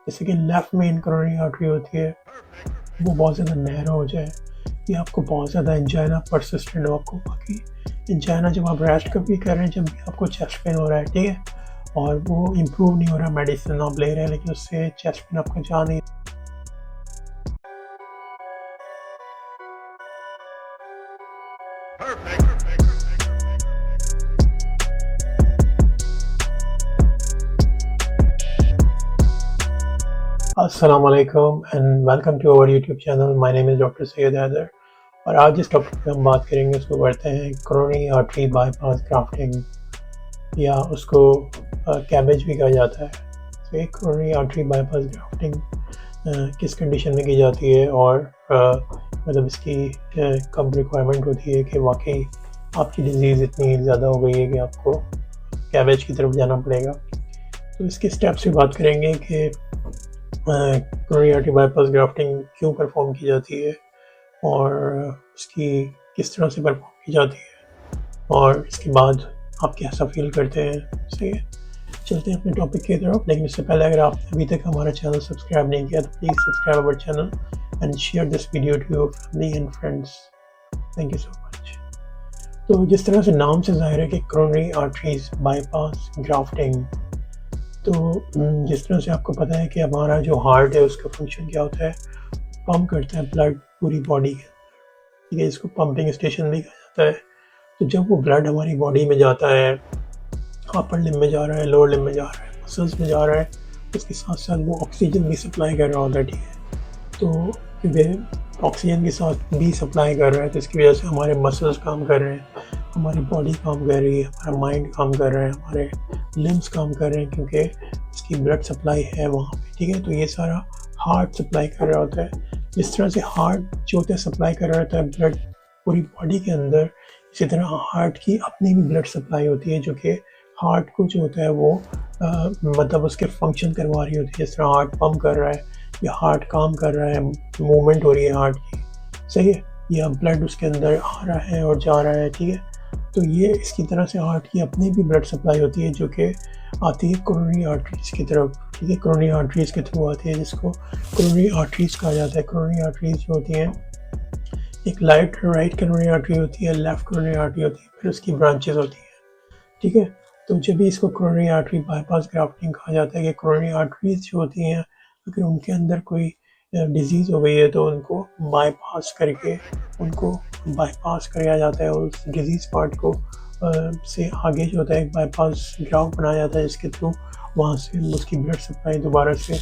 जैसे कि left main coronary artery होती है, वो बहुत ज़्यादा नैरो हो जाए, या आपको बहुत ज़्यादा एंजाइना परसिस्टेंट हो, आपको बाकी एंजाइना जब आप रेस्ट कभी कर रहे हैं, जब भी आपको चेस्ट पेन हो रहा है, ठीक है, और वो इम्प्रूव नहीं हो रहा, मेडिसिन आप ले रहे हैं लेकिन उससे चेस्ट पेन आपका जा नहीं। अस्सलाम वालेकुम and welcome to our YouTube channel. My name is doctor Syed Haider और आज जिस टॉपिक पे हम बात करेंगे उसको करते हैं कोरोनरी आर्टरी बाईपास ग्राफ्टिंग, या उसको कैबेज भी कहा जाता है। तो एक कोरोनरी आर्टरी बाईपास ग्राफ्टिंग किस कंडीशन में की जाती है और मतलब इसकी कब रिक्वायरमेंट होती है कि वाकई आपकी डिज़ीज़ इतनी ज़्यादा हो गई है कि आपको कैबेज की तरफ जाना पड़ेगा। तो इसके स्टेप्स भी बात करेंगे कि कोरोनरी आर्टरी बाईपास ग्राफ्टिंग क्यों परफॉर्म की जाती है और उसकी किस तरह से परफॉर्म की जाती है और इसके बाद आप कैसा फील करते हैं। सही है, चलते हैं अपने टॉपिक की तरफ। लेकिन इससे पहले अगर आपने अभी तक हमारा चैनल सब्सक्राइब नहीं किया तो please subscribe our channel and share this video to your family and friends. Thank you so much. तो जिस तरह से नाम से जाहिर है कि कोरोनरी आर्टरीज बाईपास ग्राफ्टिंग, तो जिस तरह से आपको पता है कि हमारा जो हार्ट है उसका फंक्शन क्या होता है, पंप करता है ब्लड पूरी बॉडी के, ठीक है, इसको पंपिंग स्टेशन भी कहा जाता है। तो जब वो ब्लड हमारी बॉडी में जाता है, अपर लिम्ब में जा रहा है, लोअर लिम्ब में जा रहा है, मसल्स में जा रहा है, उसके साथ साथ वो ऑक्सीजन भी सप्लाई कर रहा होता है, ठीक है। तो क्योंकि ऑक्सीजन के साथ भी सप्लाई कर रहा है तो इसकी वजह से हमारे मसल्स काम कर रहे हैं, हमारी बॉडी काम कर रही है, हमारा माइंड काम कर रहा है, हमारे लिम्स काम कर रहे हैं, क्योंकि इसकी ब्लड सप्लाई है वहाँ पे, ठीक है। तो ये सारा हार्ट सप्लाई कर रहा होता है। जिस तरह से हार्ट जो होता है सप्लाई कर रहा होता है ब्लड पूरी बॉडी के अंदर, इसी तरह हार्ट की अपनी भी ब्लड सप्लाई होती है जो कि हार्ट को जो होता है वो मतलब उसके फंक्शन करवा रही होती है। जिस तरह हार्ट पंप कर रहा है या हार्ट काम कर रहा है, मूवमेंट हो रही है हार्ट की, सही है, या ब्लड उसके अंदर आ रहा है और जा रहा है, ठीक है। तो ये इसकी तरह से हार्ट की अपनी भी ब्लड सप्लाई होती है जो कि आती है कोरोनरी आर्टरीज़ की तरफ, ठीक है, कोरोनरी आर्टरीज़ के थ्रू आती है, जिसको कोरोनरी आर्टरीज़ कहा जाता है। कोरोनरी आर्टरीज़ जो होती हैं, एक राइट कोरोनरी आर्टरी होती है, लेफ्ट कोरोनरी आर्टरी होती है, फिर उसकी ब्रांचेस होती हैं, ठीक है। तो जब भी इसको कोरोनरी आर्टरी बाईपास ग्राफ्टिंग कहा जाता है कि कोरोनरी आर्टरीज जो होती हैं अगर उनके अंदर कोई डिजीज़ हो गई है तो उनको बाईपास करके उनको बाईपास किया जाता है और उस डिजीज़ पार्ट को से आगे जो होता है एक बाईपास ग्राफ्ट बनाया जाता है जिसके थ्रू वहाँ से उसकी ब्लड सप्लाई दोबारा से